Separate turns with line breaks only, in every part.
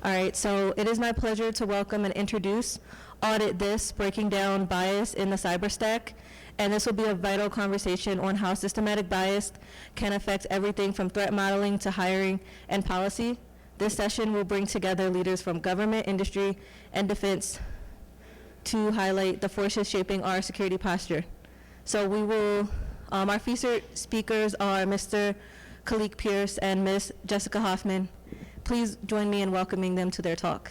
All right, so it is my pleasure to welcome and introduce Audit This, breaking down bias in the cyber stack. And this will be a vital conversation on how systematic bias can affect everything from threat modeling to hiring and policy. This session will bring together leaders from government, industry, and defense to highlight the forces shaping our security posture. So we will, our featured speakers are Mr. Kaleeque Pierce and Ms. Jessica Hoffman. Please join me in welcoming them to their talk.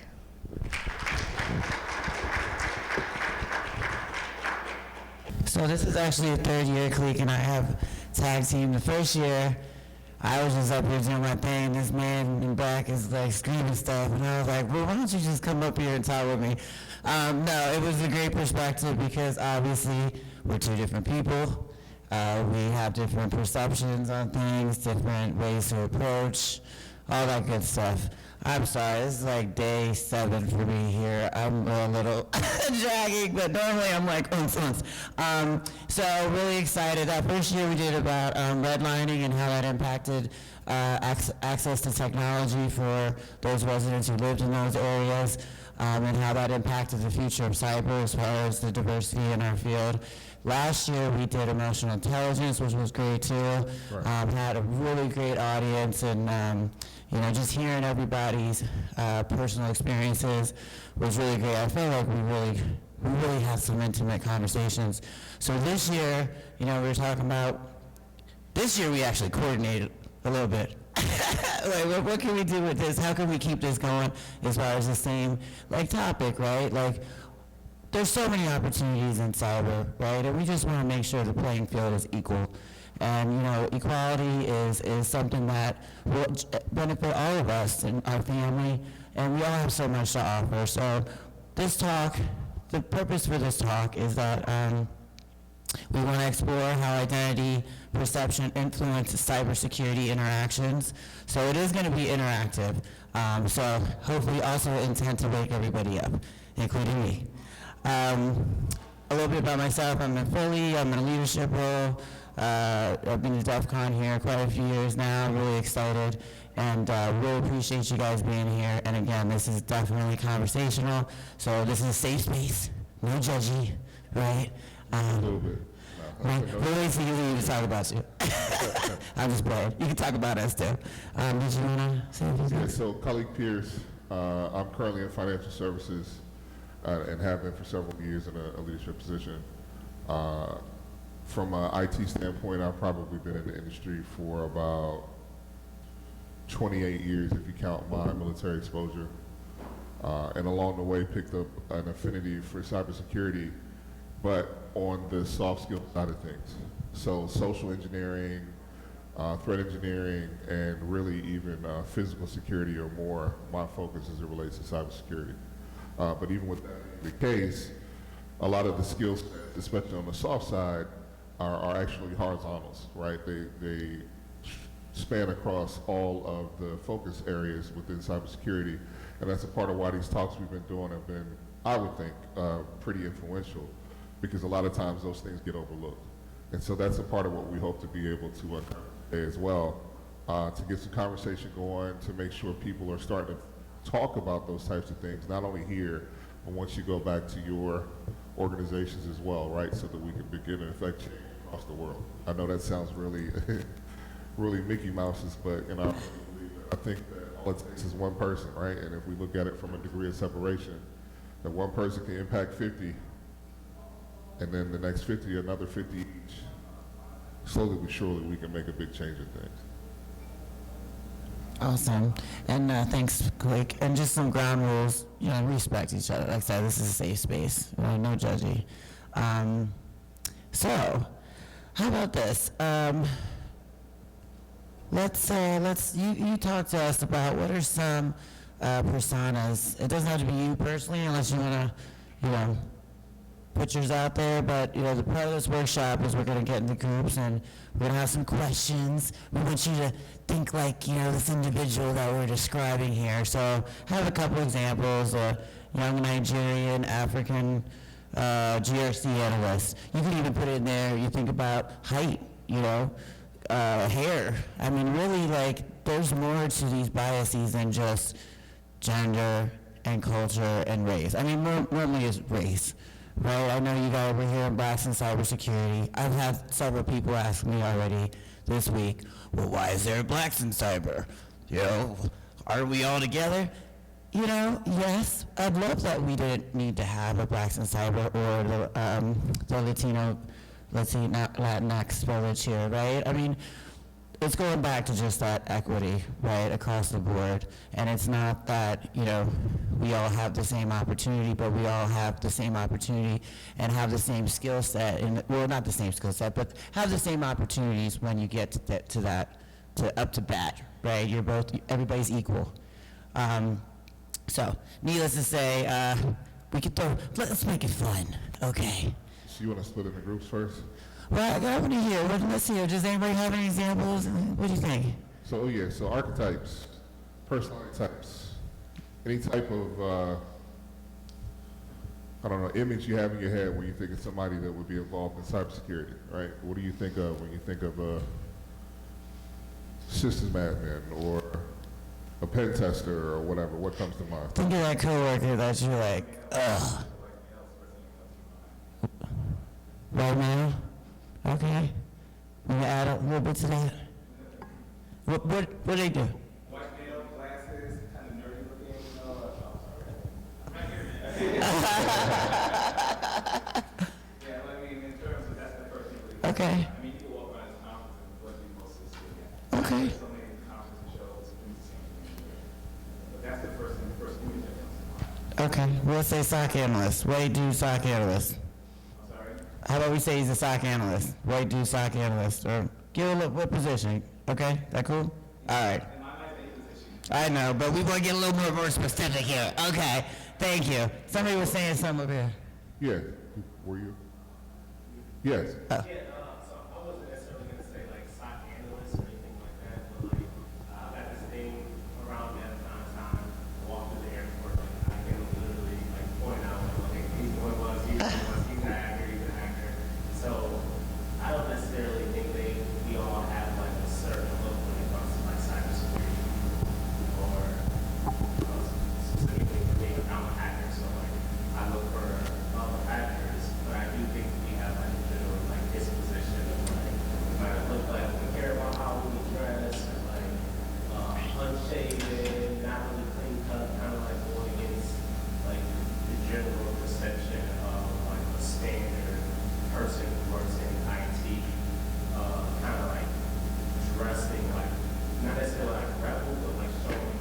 So this is actually the third year Kaleeque and I have tag team. The first year, I was just up here doing my thing. This man in back is like screaming stuff, and I was like, well, why don't you just come up here and talk with me? No, it was a great perspective because obviously we're two different people. We have different perceptions on things, different ways to approach, all that good stuff. I'm sorry, this is like day 7 for me here. I'm a little dragging, but normally I'm like, So really excited. That first year we did about redlining and how that impacted access to technology for those residents who lived in those areas, and how that impacted the future of cyber as far as the diversity in our field. Last year we did emotional intelligence, which was great too. Right. Had a really great audience, and you know, just hearing everybody's personal experiences was really great. I feel like we really had some intimate conversations. So this year, you know, we were talking about, this year we actually coordinated a little bit. Like, what can we do with this? How can we keep this going as far as the same, like, topic, right? Like, there's so many opportunities in cyber, right? And we just want to make sure the playing field is equal. And, you know, equality is something that will benefit all of us and our family, and we all have so much to offer. So this talk, the purpose for this talk is that we want to explore how identity perception influence cybersecurity interactions. So it is going to be interactive. So hopefully also intent to wake everybody up, including me. A little bit about myself. I'm in Philly. I'm in a leadership role. I've been to DEF CON here quite a few years now. I'm really excited, and really appreciate you guys being here. And again, this is definitely conversational, so this is a safe space, no judgy, right?
A little bit.
Right? We'll wait till you leave to talk about you. I'm just playing. You can talk about us too. Did you want to say anything?
Yeah, so Kaleeque Pierce, I'm currently in financial services and have been for several years in a leadership position. From an IT standpoint, I've probably been in the industry for about 28 years if you count my military exposure. And along the way picked up an affinity for cybersecurity, but on the soft skill side of things. So social engineering, threat engineering, and really even physical security are more my focus as it relates to cybersecurity. But even with that being the case, a lot of the skills, especially on the soft side, are actually horizontals, right? They span across all of the focus areas within cybersecurity, and that's a part of why these talks we've been doing have been, I would think, pretty influential, because a lot of times those things get overlooked. And so that's a part of what we hope to be able to uncover today as well, to get some conversation going, to make sure people are starting to talk about those types of things, not only here, but once you go back to your organizations as well, right, so that we can begin to affect change across the world. I know that sounds really, really Mickey Mouse's, but you know, I think that all it takes is one person, right? And if we look at it from a degree of separation, that one person can impact 50, and then the next 50, another 50 each. Slowly but surely, we can make a big change in things.
Awesome. And thanks, Kaleeque. And just some ground rules, you know, respect each other. Like I said, this is a safe space, no judgy. So, how about this? You talk to us about what are some personas. It doesn't have to be you personally, unless you want to, you know, put yours out there, but you know, the part of this workshop is we're going to get into groups and we're going to have some questions. We want you to think like, you know, this individual that we're describing here. So I have a couple examples, a young Nigerian, African GRC analyst. You can even put it in there, you think about height, you know, hair. I mean, really, like, there's more to these biases than just gender and culture and race. I mean, normally it's race, right? I know you guys were here in Blacks in Cybersecurity. I've had several people ask me already this week, well, why is there Blacks in cyber? You know, are we all together? You know, yes, I'd love that we didn't need to have a Blacks in cyber or the Latinx village here, right? I mean, it's going back to just that equity, right, across the board. And it's not that, you know, we all have the same opportunity, but we all have the same opportunity and have the same skill set, and well, not the same skill set, but have the same opportunities when you get to up to bat, right? Everybody's equal. So, needless to say, let's make it fun, okay?
So you want to split into groups first?
Well, I want to hear. Let's hear. Does anybody have any examples? What do you think?
So, so archetypes, personality types, any type of, I don't know, image you have in your head when you think of somebody that would be involved in cybersecurity, right? What do you think of when you think of a systems admin or a pen tester or whatever? What comes to mind?
Think of that coworker that you're like, ugh. Right now? Okay. I'm gonna add a little bit to that. What do they do?
White male, glasses, kind of nerdy looking. Yeah, I mean, in terms of that's the first thing.
Okay.
I mean, you can walk around this conference and what you mostly see.
Okay.
There's so many conferences and shows and the same thing. But that's the first image that comes to mind.
Okay. We'll say SOC analyst. White dude SOC analyst.
I'm sorry.
How about we say he's a SOC analyst? White dude SOC analyst. Or give a look, what position? Okay? That cool? All right.
And my life ain't position.
I know, but we want to get a little more specific here. Okay. Thank you. Somebody was saying something over here.
Yeah, were you? Yes.
So I wasn't necessarily going to say like SOC analyst or anything like that, but like I got this thing around that time, walk through the airport, and I can literally like point out like, okay, he's the one was, he's an actor, he's an actor. So I don't necessarily think we all have like a certain look when it comes to like cybersecurity or specifically for me, I'm a hacker, so like I look for other hackers, but I do think we have like a general like disposition of like we might look like we care about how we dress or like unshaven, not really clean cut, kind of like going against like the general perception of like a standard person who works in IT, kind of like dressing like not necessarily like rebel, but like showing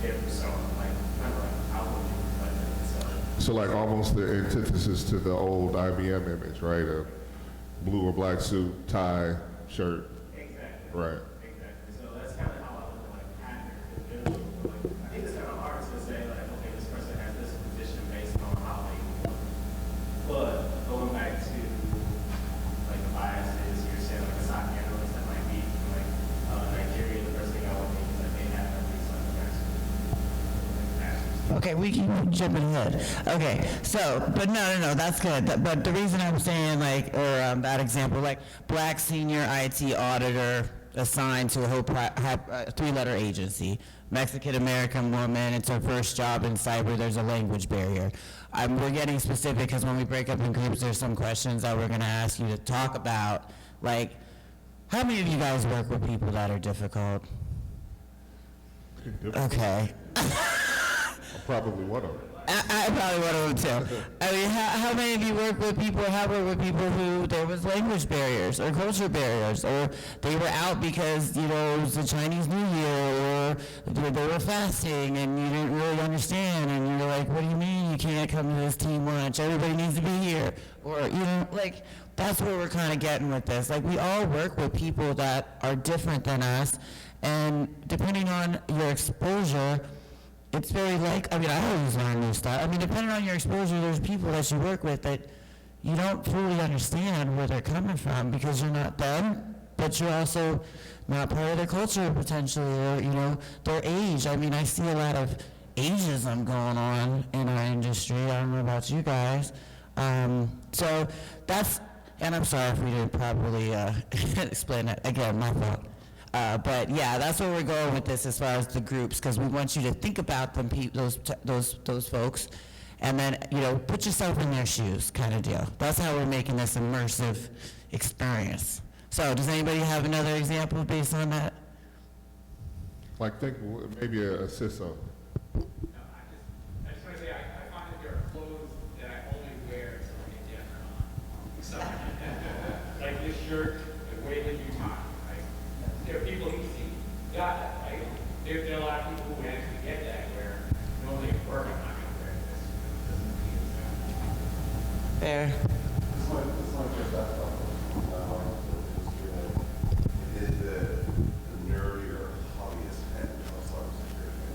their persona, like kind of like outwardly reflecting themselves.
So like almost the antithesis to the old IBM image, right? A blue or black suit, tie, shirt.
Exactly.
Right.
Exactly. So that's kind of how I look at like hacker in general. Like, I think it's kind of hard to say like, okay, this person has this position based on how they look. But going back to like the biases, you're saying like a SOC analyst that might be from like Nigeria. The first thing I would think is that they have at least like a master's.
Okay, we keep jumping ahead. Okay, so, but no, that's good. But the reason I'm saying like, or that example, like black senior IT auditor assigned to a whole three-letter agency, Mexican-American woman, it's her first job in cyber, there's a language barrier. We're getting specific because when we break up in groups, there's some questions that we're gonna ask you to talk about. Like, how many of you guys work with people that are difficult? Okay.
I'm probably one of them.
I probably one of them too. I mean, how many of you have worked with people who there was language barriers or culture barriers, or they were out because, you know, it was the Chinese New Year, or they were fasting and you didn't really understand, and you're like, what do you mean you can't come to this team lunch? Everybody needs to be here. Or, you know, like, that's where we're kind of getting with this. Like, we all work with people that are different than us, and depending on your exposure, it's very like, I mean, I always learn new stuff. I mean, depending on your exposure, there's people that you work with that you don't fully understand where they're coming from because you're not them, but you're also not part of their culture potentially, or, you know, their age. I mean, I see a lot of ageism going on in our industry. I don't know about you guys. So that's, and I'm sorry if we didn't properly explain that. Again, my fault. But yeah, that's where we're going with this as far as the groups, because we want you to think about them, those folks, and then, you know, put yourself in their shoes kind of deal. That's how we're making this immersive experience. So does anybody have another example based on that?
Like think maybe a CISO.
No, I just want to say, I find that there are clothes that I only wear to like a dinner on. So, like this shirt, the way that you tie, like, there are people who see, got that, right? There are a lot of people who actually get that, where normally at work, I'm not going to wear this. It doesn't appeal to me.
Fair.
It's not just that stuff. It is the nerdy or hobbyist head of cybersecurity.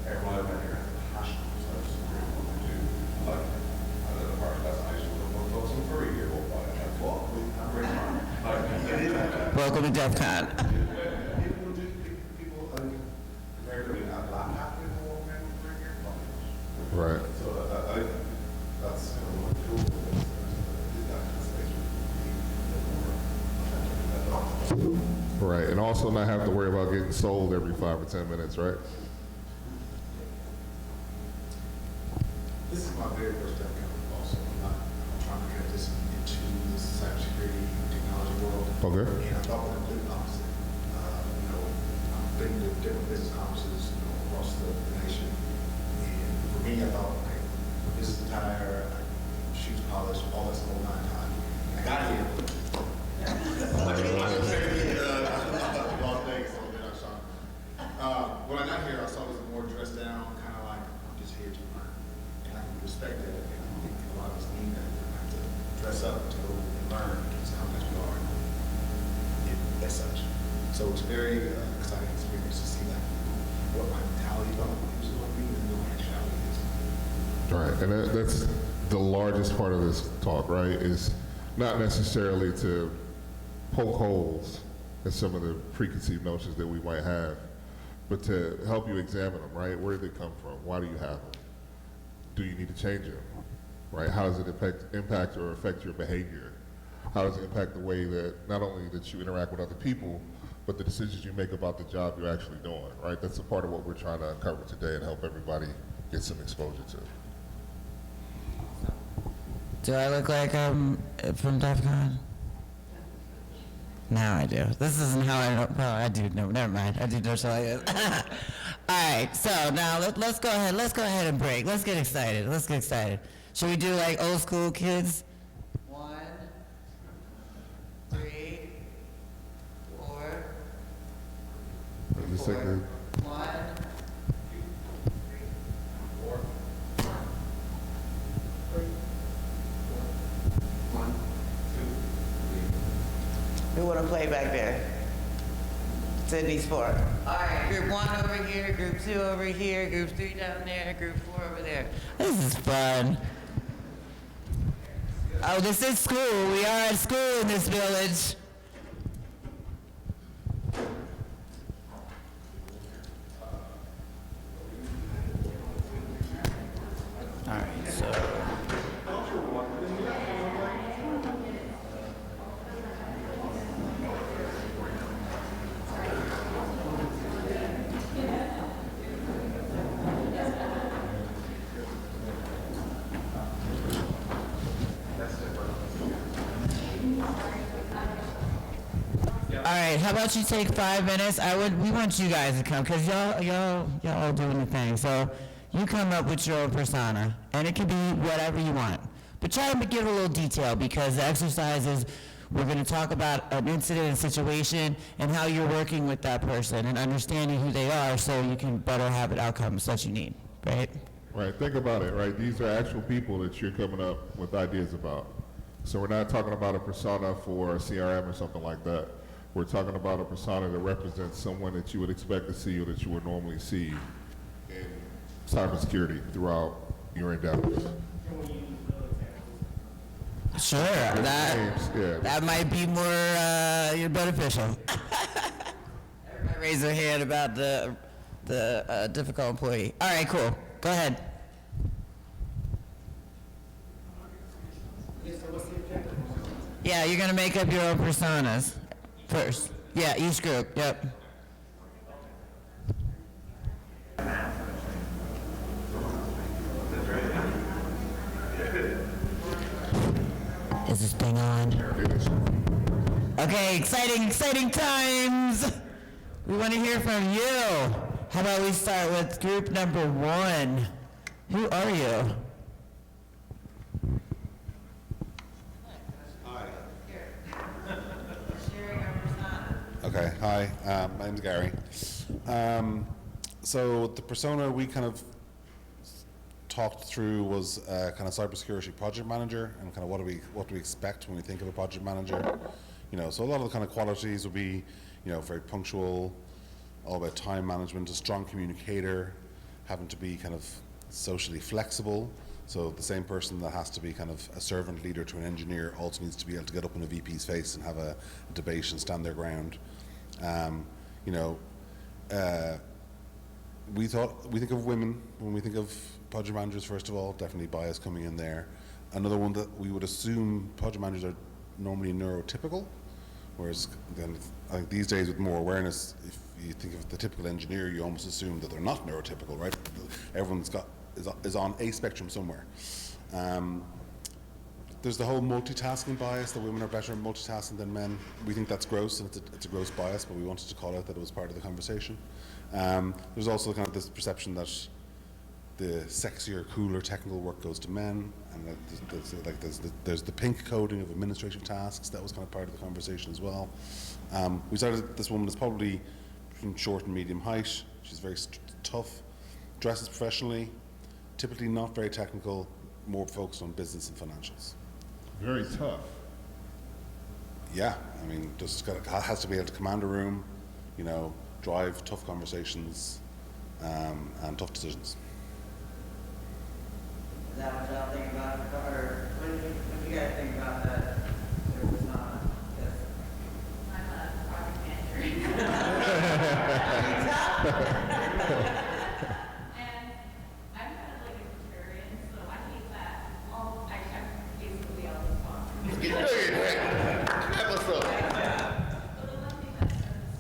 Everyone out here has a passion for cybersecurity, what they do. Like, I don't know, part of that, I just want to talk to them for a year or why. Like, what? I'm very fine. Like, it is that.
Welcome to DEF CON.
People regularly have laptop people walking around for a year.
Right.
So I think that's kind of what cool is. That translation.
Right, and also not have to worry about getting sold every 5 or 10 minutes, right?
This is my very first DEF CON also. I'm trying to transition into the cybersecurity technology world.
Okay.
And I thought the complete opposite. You know, I've been to different business conferences, you know, across the nation. And for me, I thought, okay, business attire, shoes polished, all this whole 9 times. I got here. When I got here, I saw it was more dressed down, kind of like, I'm just here to learn. And I can respect that, and I think a lot of us need that. We have to dress up to go and learn, because how much we are as such. So it's very exciting experience to see like what my mentality about is going to be and what my actuality is.
Right, and that's the largest part of this talk, right, is not necessarily to poke holes in some of the preconceived notions that we might have, but to help you examine them, right? Where did they come from? Why do you have them? Do you need to change them, right? How does it impact or affect your behavior? How does it impact the way that not only that you interact with other people, but the decisions you make about the job you're actually doing, right? That's a part of what we're trying to uncover today and help everybody get some exposure to.
Do I look like I'm from DEF CON? Now I do. This isn't how I don't, well, I do, no, never mind. I do know how I is. All right, so now let's go ahead and break. Let's get excited. Should we do like old school kids? 1, 3, 4,
Just take the
1. Who want to play back there? Sydney's 4. All right, group 1 over here, group 2 over here, group 3 down there, group 4 over there. This is fun. Oh, this is school. We are at school in this village. All right, so. All right, how about you take 5 minutes? We want you guys to come, because y'all all doing the thing. So you come up with your own persona, and it can be whatever you want. But try to give a little detail, because the exercise is we're going to talk about an incident and situation and how you're working with that person and understanding who they are so you can better have the outcomes that you need, right?
Right, think about it, right? These are actual people that you're coming up with ideas about. So we're not talking about a persona for a CRM or something like that. We're talking about a persona that represents someone that you would expect to see or that you would normally see in cybersecurity throughout your endeavors.
Sure, that might be more beneficial. Everybody raise their hand about the difficult employee. All right, cool. Go ahead. Yeah, you're gonna make up your own personas first. Yeah, each group, yep. Is this thing on? Okay, exciting times! We want to hear from you. How about we start with group number 1? Who are you?
Okay, hi, my name's Gary. So the persona we kind of talked through was kind of cybersecurity project manager, and kind of what do we expect when we think of a project manager. You know, so a lot of the kind of qualities would be, you know, very punctual, all about time management, a strong communicator, having to be kind of socially flexible. So the same person that has to be kind of a servant leader to an engineer also needs to be able to get up in a VP's face and have a debate and stand their ground. You know, we think of women when we think of project managers, first of all, definitely bias coming in there. Another one that we would assume project managers are normally neurotypical, whereas then I think these days with more awareness, if you think of the typical engineer, you almost assume that they're not neurotypical, right? Everyone's is on a spectrum somewhere. There's the whole multitasking bias, that women are better at multitasking than men. We think that's gross, and it's a gross bias, but we wanted to call out that it was part of the conversation. There's also kind of this perception that the sexier, cooler technical work goes to men, and there's the pink coding of administrative tasks. That was kind of part of the conversation as well. We started, this woman is probably between short and medium height. She's very tough, dresses professionally, typically not very technical, more focused on business and financials.
Very tough.
Yeah, I mean, just has to be able to command a room, you know, drive tough conversations, and tough decisions.
Is that what y'all think about it, or what do you guys think about that? There was not. Yes.
I'm a project manager. And I'm kind of like a contrarian, so I hate that. I'm basically all the time. But the one thing that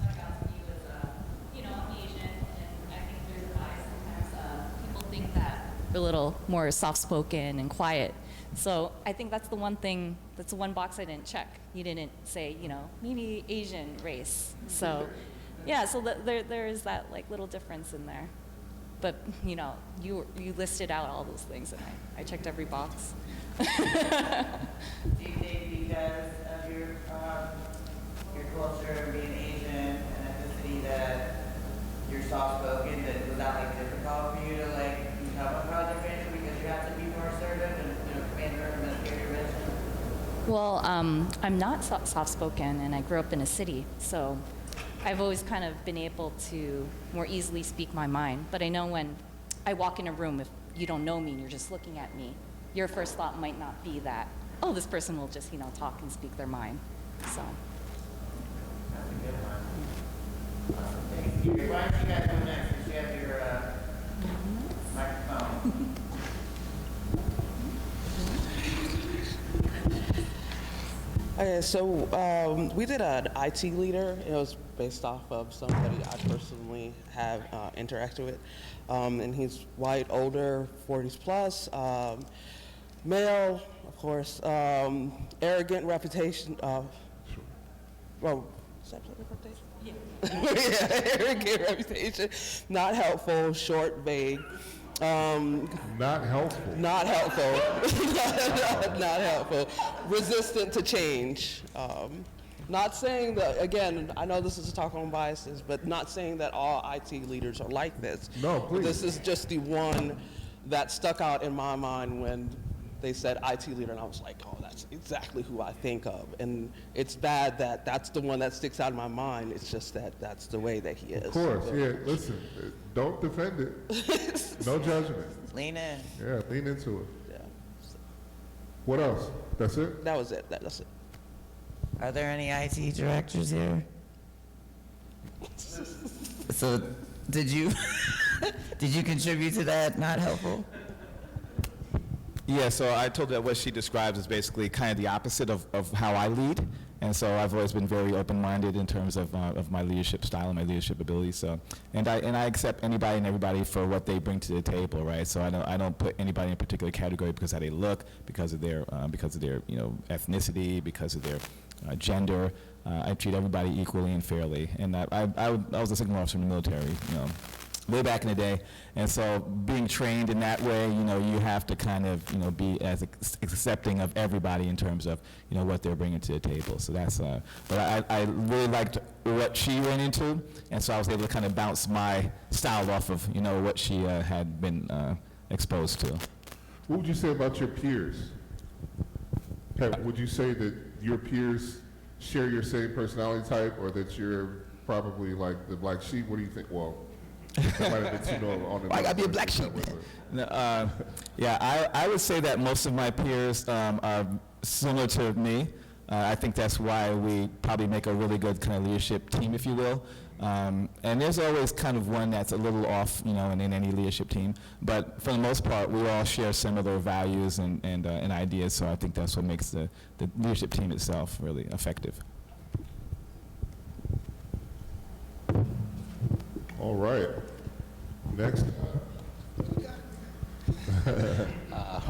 stuck out to me was, I'm Asian, and I think there's a bias sometimes. People think that we're a little more soft-spoken and quiet. So I think that's the one thing, that's the one box I didn't check. You didn't say, maybe Asian race. So, yeah, so there is that like little difference in there. But, you listed out all those things, and I checked every box.
Do you think because of your culture and being Asian and ethnicity that you're soft-spoken, that was that like difficult for you to like become a project manager because you have to be more assertive and commander and administrator mentioned?
Well, I'm not soft-spoken, and I grew up in a city, so I've always kind of been able to more easily speak my mind. But I know when I walk in a room, if you don't know me and you're just looking at me, your first thought might not be that, oh, this person will just, talk and speak their mind. So.
That's a good one. Awesome. Thank you. Why don't you guys go next? Because you have your microphone.
Okay, so we did an IT leader. It was based off of somebody I personally have interacted with. And he's white, older, 40s plus, male, of course, arrogant reputation. Well, is that reputation? Yeah. Yeah, arrogant reputation. Not helpful, short, vague.
Not helpful.
Not helpful. not helpful. Resistant to change. Not saying that, again, I know this is a talk on biases, but not saying that all IT leaders are like this.
No, please.
This is just the one that stuck out in my mind when they said IT leader, and I was like, oh, that's exactly who I think of. And it's bad that that's the one that sticks out in my mind. It's just that that's the way that he is.
Of course, yeah. Listen, don't defend it. No judgment.
Lean in.
Yeah, lean into it.
Yeah.
What else? That's it?
That was it. That's it.
Are there any IT directors here? So, did you contribute to that? Not helpful?
Yeah, so I told that what she describes is basically kind of the opposite of how I lead. And so I've always been very open-minded in terms of my leadership style and my leadership ability. So, and I accept anybody and everybody for what they bring to the table, right? So I don't put anybody in a particular category because of how they look, because of their ethnicity, because of their gender. I treat everybody equally and fairly. And I was a signal officer in the military, way back in the day. And so being trained in that way, you have to kind of, be as accepting of everybody in terms of, what they're bringing to the table. So that's, but I really liked what she went into, and so I was able to kind of bounce my style off of, what she had been exposed to.
What would you say about your peers? Would you say that your peers share your same personality type, or that you're probably like the black sheep? What do you think? Well, that might have been on the.
I gotta be a black sheep, man. Yeah, I would say that most of my peers are similar to me. I think that's why we probably make a really good kind of leadership team, if you will. And there's always kind of one that's a little off, in any leadership team. But for the most part, we all share similar values and ideas. So I think that's what makes the leadership team itself really effective.
All right. Next.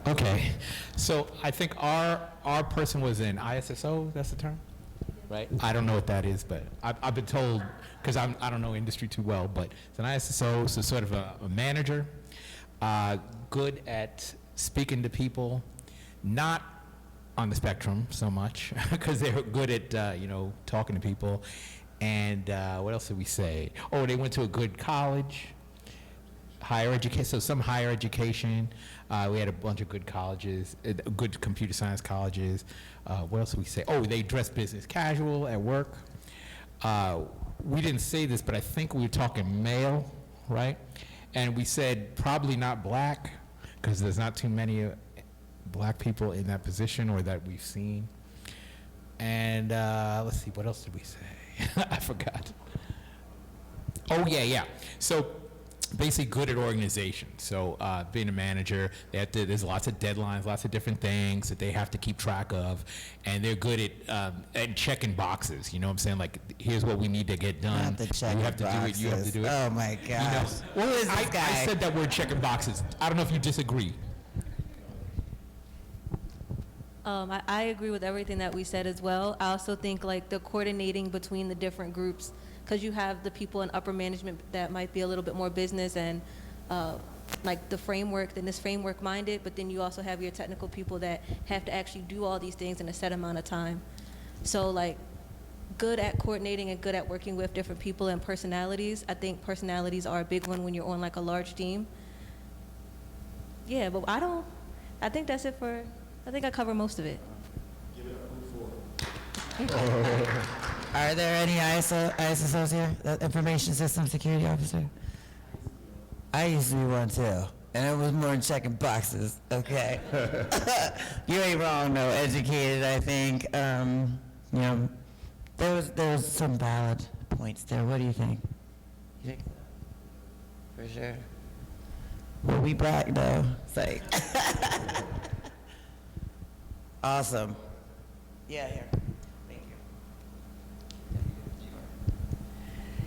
Okay, so I think our person was in ISSO. That's the term, right? I don't know what that is, but I've been told, because I don't know industry too well, but it's an ISSO, so sort of a manager, good at speaking to people, not on the spectrum so much, because they're good at talking to people. And what else did we say? Oh, they went to a good college, higher education, so some higher education. We had a bunch of good colleges, good computer science colleges. What else did we say? Oh, they dress business casual at work. We didn't say this, but I think we were talking male, right? And we said probably not black, because there's not too many black people in that position or that we've seen. And let's see, what else did we say? I forgot. Oh, yeah. So basically good at organization. So being a manager, there's lots of deadlines, lots of different things that they have to keep track of. And they're good at checking boxes. You know what I'm saying? Like, here's what we need to get done.
You have to check
You have to do it.
Oh, my gosh. Who is this guy?
I said that word, checking boxes. I don't know if you disagree.
I agree with everything that we said as well. I also think like the coordinating between the different groups, because you have the people in upper management that might be a little bit more business and like the framework, then this framework minded, but then you also have your technical people that have to actually do all these things in a set amount of time. So like good at coordinating and good at working with different people and personalities. I think personalities are a big one when you're on like a large team. Yeah, but I think that's it for, I think I covered most of it.
Are there any ISSOs here? The Information System Security Officer? I used to be one too, and it was more than checking boxes. Okay, you ain't wrong though. Educated, I think. There was some valid points there. What do you think? You think so? For sure. Well, we black though. It's like awesome. Yeah, here. Thank you.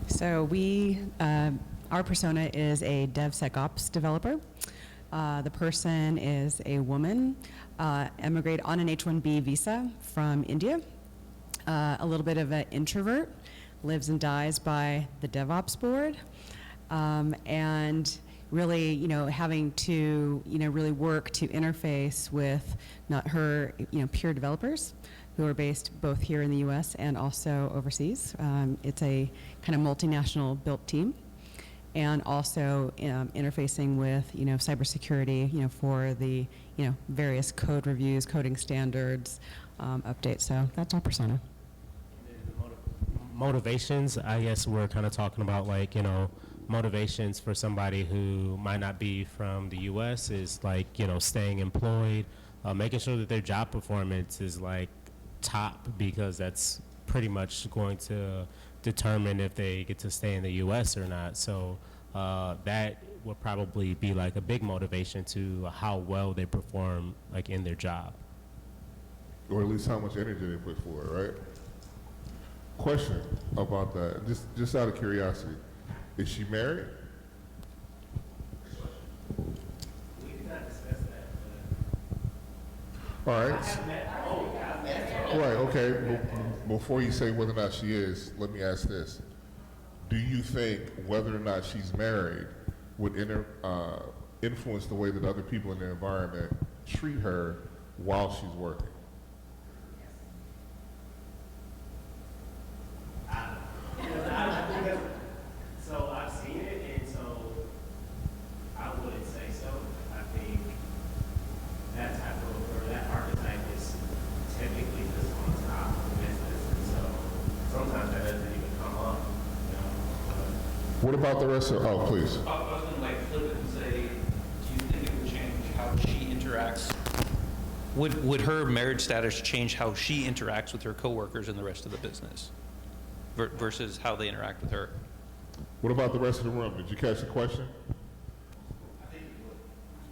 So our persona is a DevSecOps developer. The person is a woman, emigrated on an H-1B visa from India, a little bit of an introvert, lives and dies by the DevOps board, and really, having to, really work to interface with not her, peer developers who are based both here in the U.S. and also overseas. It's a kind of multinational built team, and also interfacing with, cybersecurity, for the, various code reviews, coding standards, updates. So that's our persona.
Motivations, I guess we're kind of talking about motivations for somebody who might not be from the U.S. is staying employed, making sure that their job performance is top, because that's pretty much going to determine if they get to stay in the U.S. or not. So that would probably be a big motivation to how well they perform in their job.
Or at least how much energy they put forward, right? Question about that, just out of curiosity. Is she married?
We did not discuss that,
All
but
right.
I've met her.
Right, okay. Before you say whether or not she is, let me ask this. Do you think whether or not she's married would influence the way that other people in the environment treat her while she's working?
So I've seen it, and so I wouldn't say so. I think that type of, or that archetype is typically just on top of the business, and so sometimes that doesn't even come up, you know.
What about the rest of, oh, please.
I was going to like flip it and say, do you think it would change how she interacts? Would her marriage status change how she interacts with her coworkers and the rest of the business versus how they interact with her?
What about the rest of the room? Did you catch the question?
I think it would.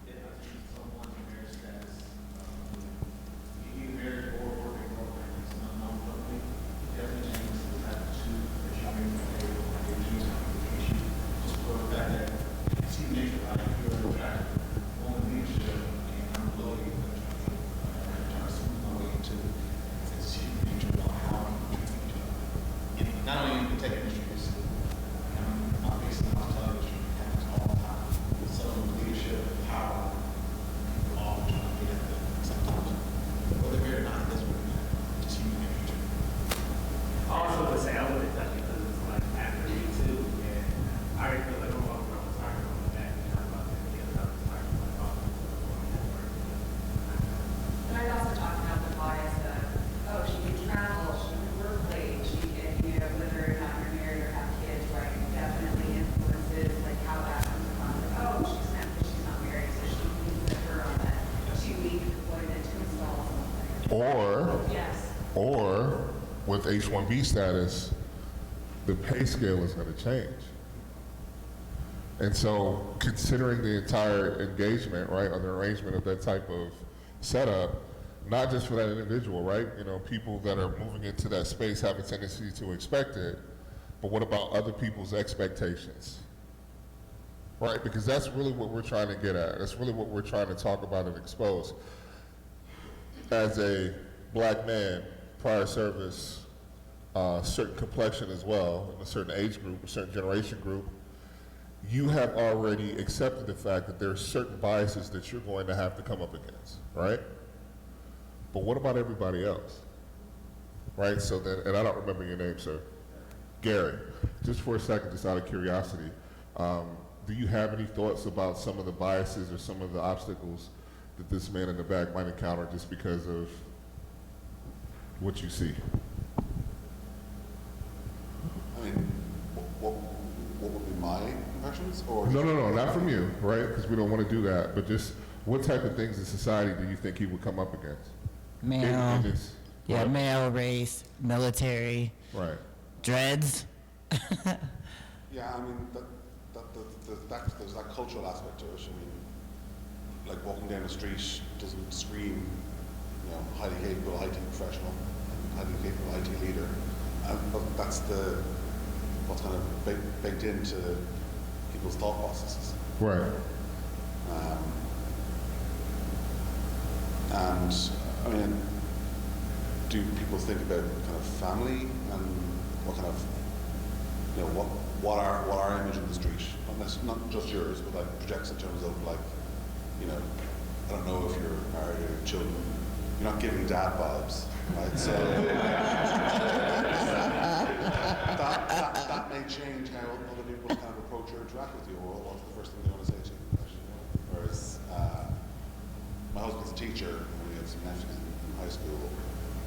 I think someone's marriage status, you married or working girlfriend, it's an unknown company, it definitely changes the type of two that you bring to the table, like if she's on vacation, just for the fact that it's human nature, like you're attracted to woman leadership, and I'm loyal, I'm trying to smooth my way into it. It's human nature about how you treat each other. And not only in the tech industry, my basic knowledge happens all the time. Some leadership, power, we're all trying to get at that sometimes. Whether we're or not, it doesn't really matter. Just human nature.
Also, to say, I wouldn't touch it because it's like after me too, and I already feel like I'm walking around with target on my back, and I'm about to get another target on my back.
And I also talked about the bias of, oh, she can travel, she can work late, she can, you know, whether or not you're married or have kids, right, definitely influences like how that comes about. Like, oh, she's not married, so she can put her on that 2-week deployment to install something. Yes.
Or with H-1B status, the pay scale is going to change. And so considering the entire engagement, right, or the arrangement of that type of setup, not just for that individual, right? You know, people that are moving into that space have a tendency to expect it, but what about other people's expectations? Right, because that's really what we're trying to get at. That's really what we're trying to talk about and expose. As a black man, prior service, certain complexion as well, in a certain age group, a certain generation group, you have already accepted the fact that there are certain biases that you're going to have to come up against, right? But what about everybody else? Right, so then, and I don't remember your name, sir. Gary, just for a second, just out of curiosity, do you have any thoughts about some of the biases or some of the obstacles that this man in the back might encounter just because of what you see?
I mean, what would be my impressions? Or
No, not from you, right? Because we don't want to do that. But just what type of things in society do you think he would come up against?
Male, yeah,
what?
male, race, military,
Right.
dreads.
Yeah, I mean, there's that cultural aspect to it. I mean, like walking down the street doesn't scream, you know, highly capable, IT professional, highly capable IT leader. But that's what's kind of baked into people's thought processes.
Right.
And I mean, do people think about kind of family and what kind of, you know, what our image in the street, not just yours, but like projects in terms of like, you know, I don't know if you're married or have children, you're not giving dad vibes, right? So that may change how other people kind of approach or interact with you, or what's the first thing they want to say to you. Whereas my husband's a teacher, and we have some nephews in high school,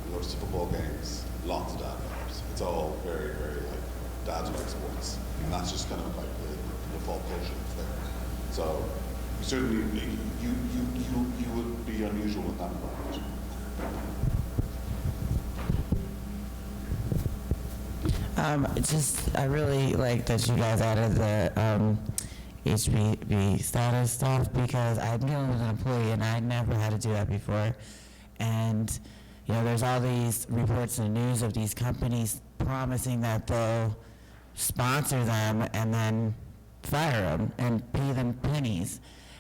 and goes to football games, lots of dad vibes. It's all very, very like dads like sports, and that's just kind of like the default culture that's there. So certainly, you would be unusual in that environment.
I really like that you guys added the HPV status stuff, because I'm dealing with an employee and I never had to do that before. And, you know, there's all these reports in the news of these companies promising that they'll sponsor them and then fire them and pay them pennies.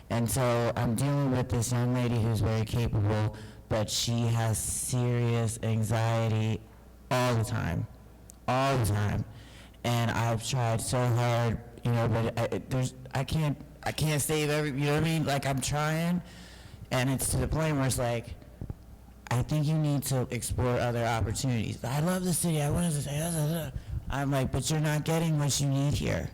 And so I'm dealing with this young lady who's very capable, but she has serious anxiety all the time. And I've tried so hard, you know, but I can't save every, you know what I mean? Like, I'm trying, and it's to the point where it's like, I think you need to explore other opportunities. I love the city, I wanted to say, I'm like, but you're not getting what you need here.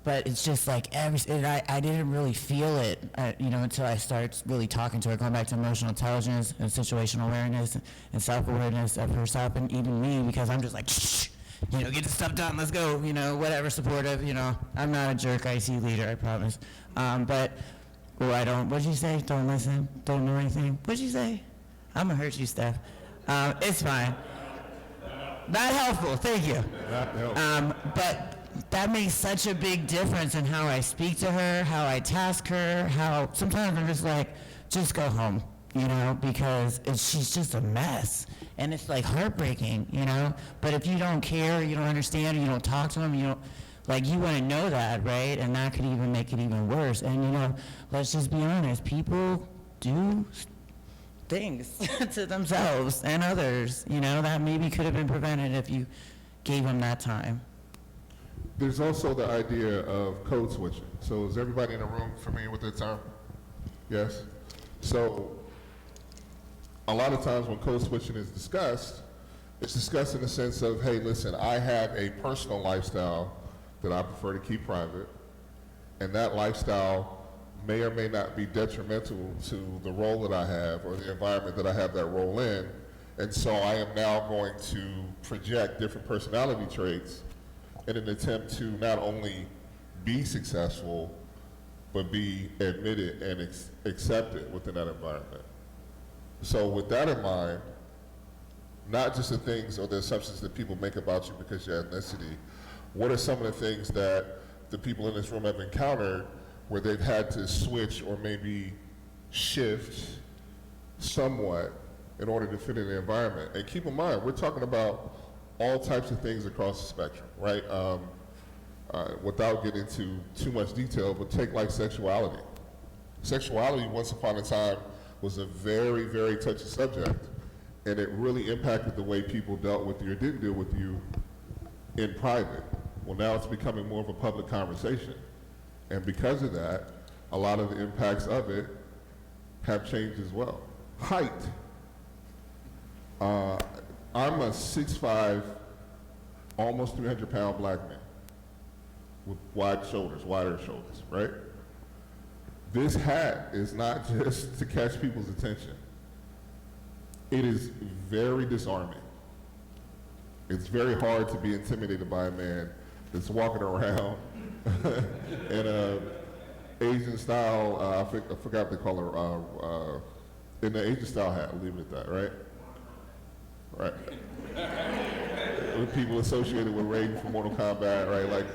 But it's just like I didn't really feel it, you know, until I started really talking to her, going back to emotional intelligence and situational awareness and self-awareness of herself and even me, because I'm just like, shh, you know, get the stuff done, let's go, you know, whatever, supportive, you know. I'm not a jerk IC leader, I promise. What'd you say? Don't listen, don't know anything. What'd you say? I'm gonna hurt you, Steph. It's fine. Not helpful, thank you.
Not helpful.
But that makes such a big difference in how I speak to her, how I task her, how sometimes I'm just like, just go home, you know, because she's just a mess. And it's like heartbreaking, you know? But if you don't care, you don't understand, you don't talk to them, you don't, like, you want to know that, right? And that could even make it even worse. And, you know, let's just be honest, people do things to themselves and others, you know, that maybe could have been prevented if you gave them that time.
There's also the idea of code switching. So is everybody in the room familiar with that term? Yes? So a lot of times when code switching is discussed, it's discussed in the sense of, hey, listen, I have a personal lifestyle that I prefer to keep private, and that lifestyle may or may not be detrimental to the role that I have or the environment that I have that role in, and so I am now going to project different personality traits in an attempt to not only be successful, but be admitted and accepted within that environment. So with that in mind, not just the things or the assumptions that people make about you because of your ethnicity, what are some of the things that the people in this room have encountered where they've had to switch or maybe shift somewhat in order to fit in the environment? And keep in mind, we're talking about all types of things across the spectrum, right? Without getting into too much detail, but take like sexuality. Sexuality, once upon a time, was a very, very touchy subject, and it really impacted the way people dealt with you or didn't deal with you in private. Well, now it's becoming more of a public conversation. And because of that, a lot of the impacts of it have changed as well. Height. I'm a 6'5", almost 300-pound black man with wider shoulders, right? This hat is not just to catch people's attention. It is very disarming. It's very hard to be intimidated by a man that's walking around in a Asian style, I forgot what they call her, in the Asian style hat, I'll leave it at that, right? Right. With people associated with Raiden from Mortal Kombat, right? Like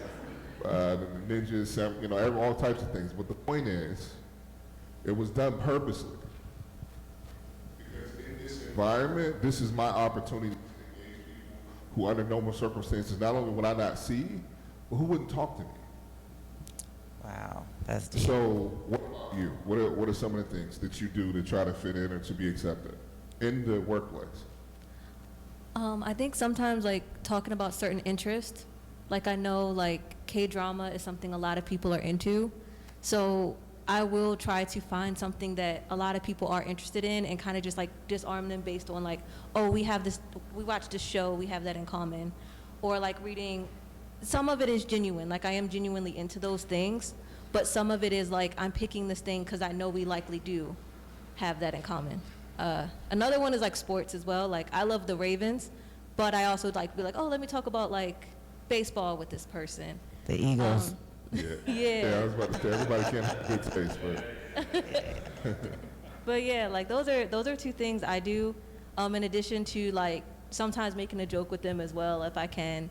the ninjas, you know, all types of things. But the point is, it was done purposely. Because in this environment, this is my opportunity to engage people who under normal circumstances, not only would I not see, but who wouldn't talk to me.
Wow, that's deep.
So what about you? What are some of the things that you do to try to fit in or to be accepted in the workplace?
I think sometimes, like, talking about certain interests, like, I know, like, K-drama is something a lot of people are into, so I will try to find something that a lot of people are interested in and kind of just, like, disarm them based on, like, oh, we watch this show, we have that in common. Or, like, reading, some of it is genuine, like, I am genuinely into those things, but some of it is, like, I'm picking this thing because I know we likely do have that in common. Another one is like sports as well. Like, I love the Ravens, but I also like be like, oh, let me talk about like baseball with this person.
The Eagles.
Yeah, I was about to say, everybody can't have good taste, but.
But yeah, like those are two things I do, in addition to like sometimes making a joke with them as well if I can.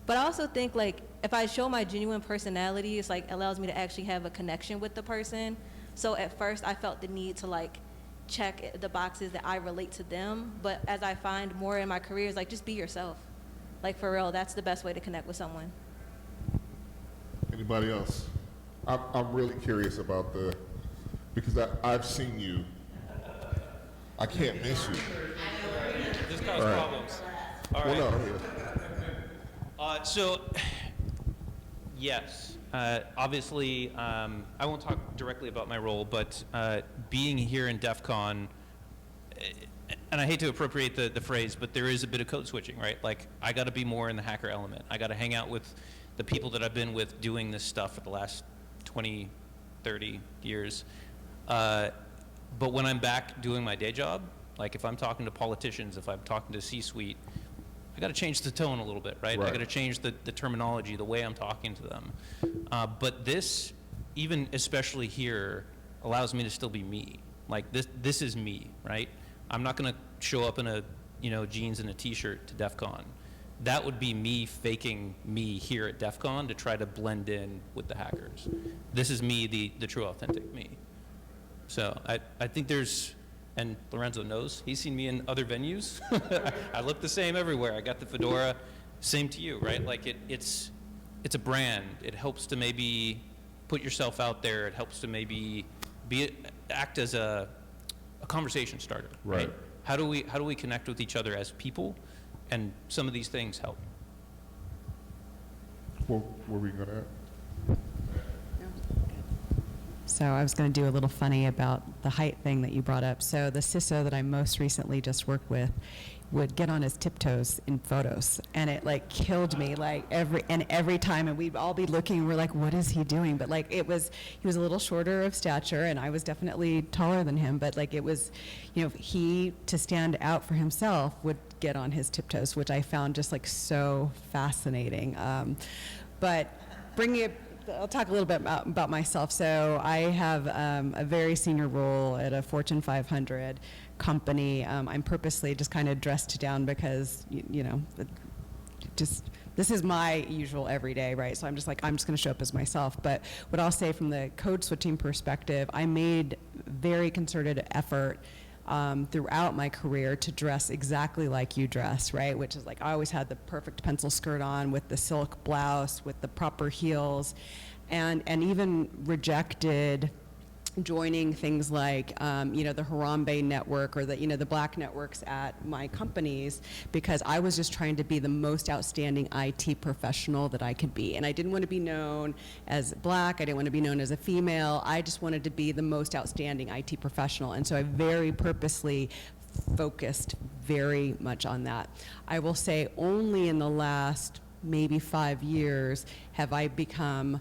But I also think like if I show my genuine personality, it's like allows me to actually have a connection with the person. So at first I felt the need to like check the boxes that I relate to them, but as I find more in my career, it's like just be yourself. Like, for real, that's the best way to connect with someone.
Anybody else? I'm really curious about because I've seen you. I can't miss you.
This causes
All right.
problems. All right.
Well, no,
So, yes, obviously, I won't talk directly about my role, but being here in DEF CON, and I hate to appropriate the phrase, but there is a bit of code switching, right? Like, I got to be more in the hacker element. I got to hang out with the people that I've been with doing this stuff for the last 20, 30 years. But when I'm back doing my day job, like if I'm talking to politicians, if I'm talking to C-suite, I got to change the tone a little bit, right? I got to change the terminology, the way I'm talking to them. But this, even especially here, allows me to still be me. Like this is me, right? I'm not going to show up in a jeans and a t-shirt to DEF CON. That would be me faking me here at DEF CON to try to blend in with the hackers. This is me, the true authentic me. So I think there's, and Lorenzo knows, he's seen me in other venues. I look the same everywhere. I got the fedora, same to you, right? Like it's a brand. It helps to maybe put yourself out there. It helps to maybe act as a conversation starter, right? How do we connect with each other as people? And some of these things help.
What were we going to add?
So I was going to do a little funny about the height thing that you brought up. So the CISO that I most recently just worked with would get on his tiptoes in photos, and it like killed me, like every time, and we'd all be looking, we're like, what is he doing? But like he was a little shorter of stature, and I was definitely taller than him, but like it was, he, to stand out for himself, would get on his tiptoes, which I found just like so fascinating. But bringing it, I'll talk a little bit about myself. So I have a very senior role at a Fortune 500 company. I'm purposely just kind of dressed down because, this is my usual everyday, right? So I'm just going to show up as myself. But what I'll say from the code switching perspective, I made very concerted effort throughout my career to dress exactly like you dress, right? Which is like, I always had the perfect pencil skirt on with the silk blouse, with the proper heels, and even rejected joining things like, the Harambe network or the black networks at my companies, because I was just trying to be the most outstanding IT professional that I could be. And I didn't want to be known as black. I didn't want to be known as a female. I just wanted to be the most outstanding IT professional. And so I very purposely focused very much on that. I will say only in the last maybe 5 years have I become,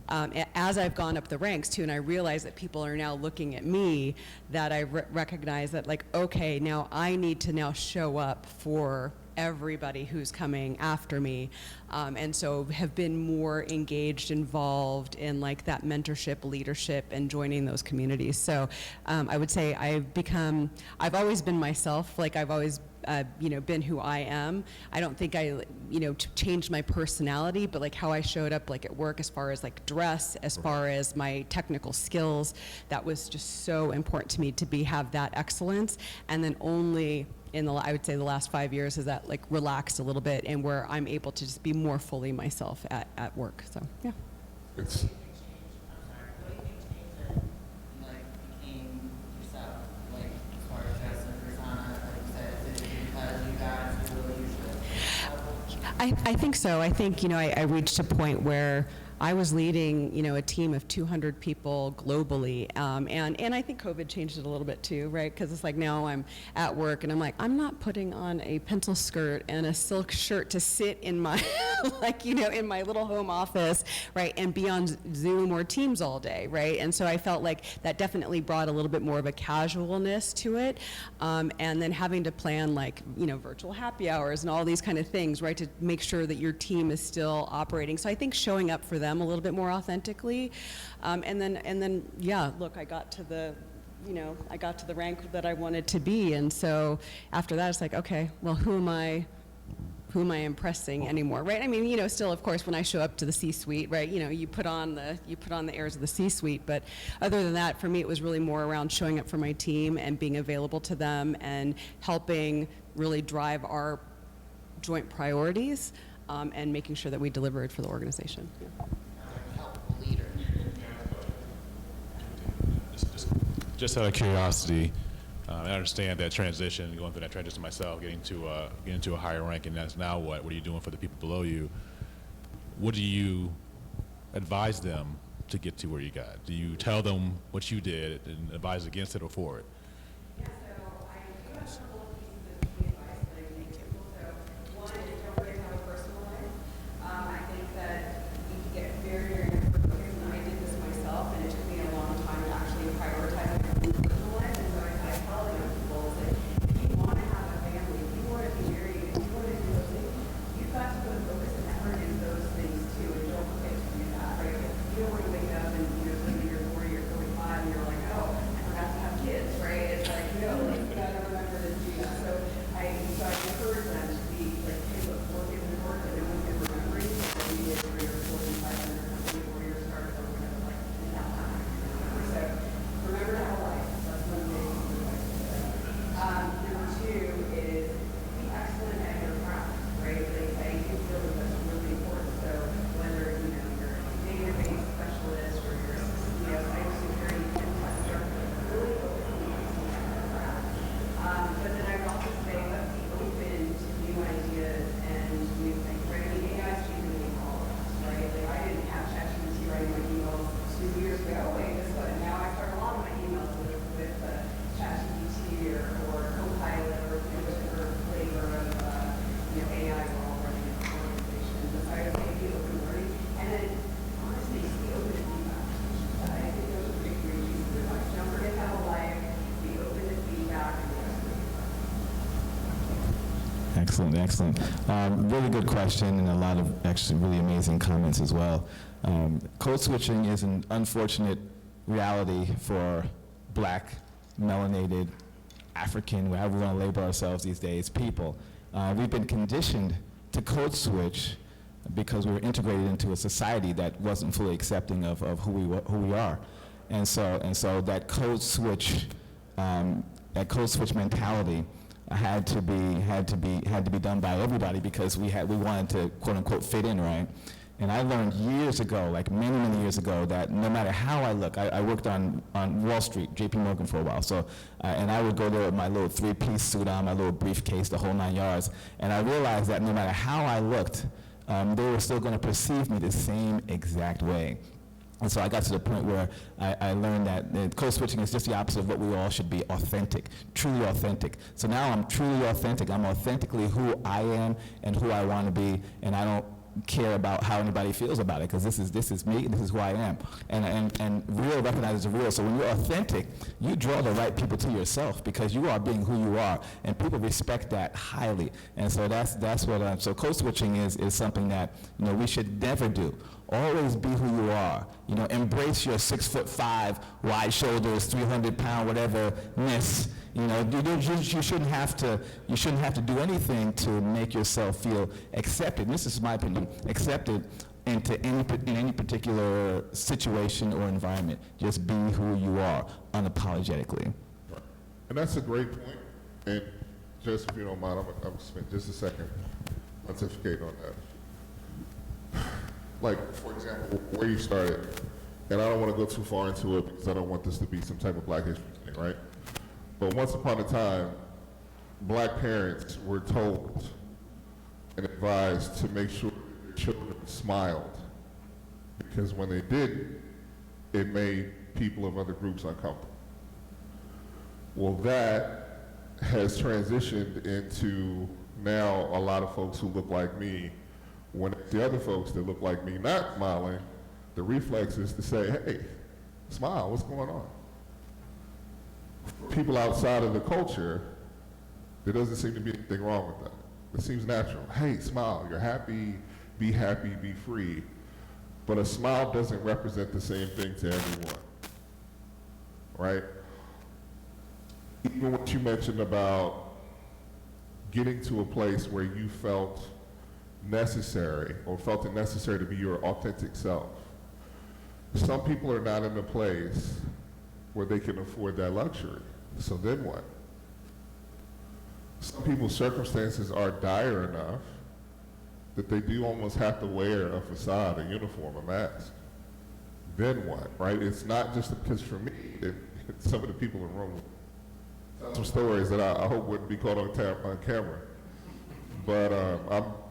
as I've gone up the ranks too, and I realize that people are now looking at me, that I recognize that, like, okay, now I need to now show up for everybody who's coming after me, and so have been more engaged, involved in like that mentorship, leadership, and joining those communities. So I would say I've always been myself, like I've always been who I am. I don't think I, changed my personality, but like how I showed up like at work, as far as like dress, as far as my technical skills, that was just so important to me to have that excellence. And then only in I would say the last 5 years has that like relaxed a little bit, and where I'm able to just be more fully myself at work. So yeah.
It's
I think so. I think, I reached a point where I was leading, a team of 200 people globally, and I think COVID changed it a little bit too, right? Because it's like now I'm at work and I'm like, I'm not putting on a pencil skirt and a silk shirt to sit in my, in my little home office, right, and be on Zoom or Teams all day, right? And so I felt like that definitely brought a little bit more of a casualness to it, and then having to plan virtual happy hours and all these kind of things, right, to make sure that your team is still operating. So I think showing up for them a little bit more authentically, and then yeah, look, I got to the rank that I wanted to be, and so after that it's like, okay, well, who am I impressing anymore, right? I mean, still, of course, when I show up to the C-suite, right, you put on the airs of the C-suite, but other than that, for me, it was really more around showing up for my team and being available to them and helping really drive joint priorities and making sure that we deliver it for the organization. Yeah.
Just out of curiosity, I understand that transition, going through that transition myself, getting to a higher rank, and that's now what? What are you doing for the people below you? What do you advise them to get to where you got? Do you tell them what you did and advise against it or for it?
Yeah, so I do have a couple of pieces of key advice that I can give people. So one is don't forget to have a personal life. I think that we can get very, very focused, and I did this myself, and it took me a long time to actually prioritize my own personal life. And so I tell young people that if you want to have a family, if you want to be married, if you want to do those things, you've got to put focus and effort into those things too, and don't forget to do that, right? You don't want to wake up and, suddenly you're 40 or 45 and you're like, oh, I forgot to have kids, right? It's like, like, you got to remember to do that. So I encourage them to be like, hey, look, work is important, and no one can remember you. So you did for your 4,500 company or your startup or whatever, like, in that time. So remember to have a life. That's one of the things I say. Number two is be excellent at your craft, right? Like, I do feel that that's really important. So whether, you're a database specialist or you're a cybersecurity pen tester, really focus on the excellence at your craft. But then I would also say let's be open to new ideas and new things, right? I mean, AI is changing all of us, right? Like, I didn't have ChatGPT writing my emails 2 years ago. Wait, guess what? Now I start a lot of my emails with ChatGPT or Copilot or whichever flavor of AI we're all running in the organization. So I would say be open to learning, and then honestly, just be open to feedback. I think those are big three pieces of advice. Don't forget to have a life, be open to feedback, and the rest of it.
Excellent, excellent. Really good question, and a lot of actually really amazing comments as well. Code switching is an unfortunate reality for Black, melanated, African, however we want to label ourselves these days, people. We've been conditioned to code switch because we were integrated into a society that wasn't fully accepting of who we are, and so that code switch mentality had to be done by everybody because we wanted to quote unquote fit in, right? And I learned years ago, like many years ago, that no matter how I look, I worked on Wall Street, JP Morgan for a while, so and I would go there with my little 3-piece suit on, my little briefcase, the whole 9 yards, and I realized that no matter how I looked, they were still going to perceive me the same exact way. And so I got to the point where I learned that code switching is just the opposite of what we all should be: authentic, truly authentic. So now I'm truly authentic. I'm authentically who I am and who I want to be, and I don't care about how anybody feels about it, because this is me, this is who I am. And real recognizes real. So when you're authentic, you draw the right people to yourself because you are being who you are, and people respect that highly. And so that's what so code switching is something that we should never do. Always be who you are. Embrace your 6'5", wide shoulders, 300-pound whatever-ness. You shouldn't have to do anything to make yourself feel accepted. This is my opinion. Accepted in any particular situation or environment. Just be who you are unapologetically.
Right. And that's a great point. And Jess, if you don't mind, I'm going to spend just a second pontificate on that. Like, for example, where you started, and I don't want to go too far into it because I don't want this to be some type of Black history thing, right? But once upon a time, Black parents were told and advised to make sure their children smiled, because when they didn't, it made people of other groups uncomfortable. Well, that has transitioned into now a lot of folks who look like me. When it's the other folks that look like me not smiling, the reflex is to say, hey, smile, what's going on? For people outside of the culture, there doesn't seem to be anything wrong with that. It seems natural. Hey, smile, you're happy, be free. But a smile doesn't represent the same thing to everyone, right? Even what you mentioned about getting to a place where you felt necessary or felt it necessary to be your authentic self. Some people are not in a place where they can afford that luxury. So then what? Some people's circumstances are dire enough that they do almost have to wear a facade, a uniform, a mask. Then what, right? It's not just because for me, some of the people in the room tell some stories that I hope wouldn't be caught on camera. But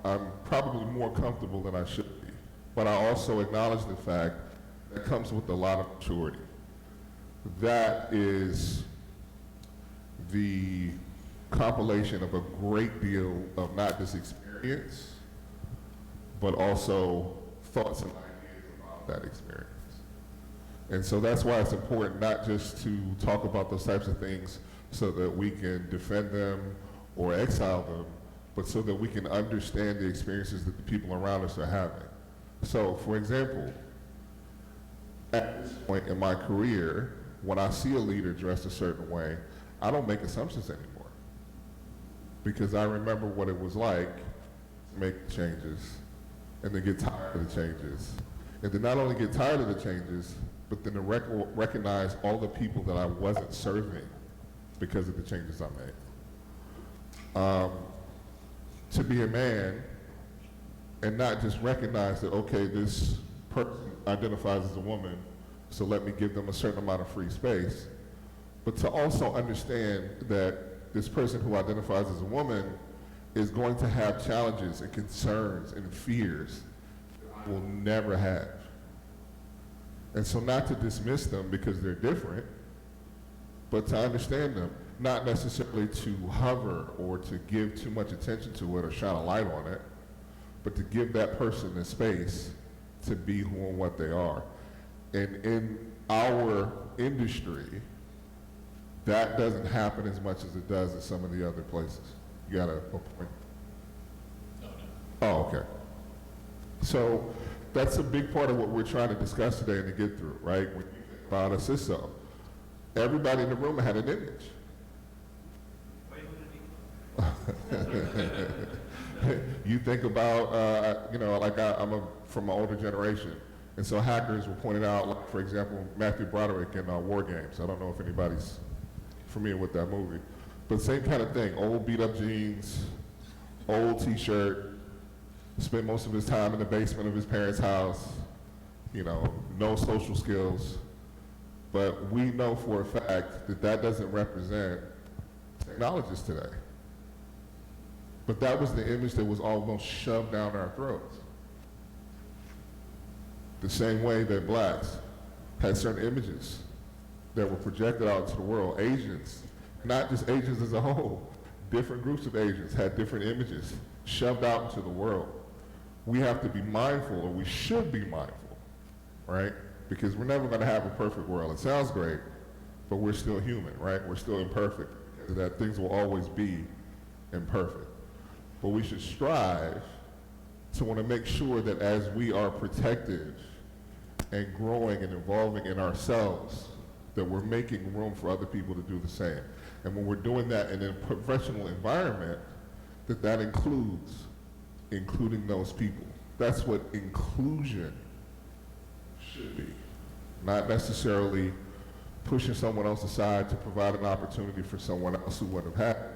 I'm probably more comfortable than I should be. But I also acknowledge the fact that comes with a lot of maturity. That is the compilation of a great deal of not just experience, but also thoughts and ideas about that experience. And so that's why it's important not just to talk about those types of things so that we can defend them or exile them, but so that we can understand the experiences that the people around us are having. So, for example, at this point in my career, when I see a leader dressed a certain way, I don't make assumptions anymore, because I remember what it was like to make the changes and then get tired of the changes. And then not only get tired of the changes, but then to recognize all the people that I wasn't serving because of the changes I made. To be a man and not just recognize that, okay, this person identifies as a woman, so let me give them a certain amount of free space, but to also understand that this person who identifies as a woman is going to have challenges and concerns and fears that I will never have. And so not to dismiss them because they're different, but to understand them, not necessarily to hover or to give too much attention to it or shine a light on it, but to give that person the space to be who and what they are. And in our industry, that doesn't happen as much as it does in some of the other places. You got a point? Oh, okay. So that's a big part of what we're trying to discuss today and to get through, right? When you think about a CISO, everybody in the room had an image. You think about, you know, like I'm from an older generation, and so hackers were pointed out, like, for example, Matthew Broderick in War Games. I don't know if anybody's familiar with that movie, but same kind of thing, old beat up jeans, old t-shirt, spent most of his time in the basement of his parents' house, you know, no social skills. But we know for a fact that that doesn't represent technologists today. But that was the image that was almost shoved down our throats. The same way that blacks had certain images that were projected out into the world. Asians, not just Asians as a whole, different groups of Asians had different images shoved out into the world. We have to be mindful, or we should be mindful, right? Because we're never going to have a perfect world. It sounds great, but we're still human, right? We're still imperfect. That things will always be imperfect. But we should strive to want to make sure that as we are protective and growing and evolving in ourselves, that we're making room for other people to do the same. And when we're doing that in a professional environment, that includes including those people. That's what inclusion should be. Not necessarily pushing someone else aside to provide an opportunity for someone else who wouldn't have had it,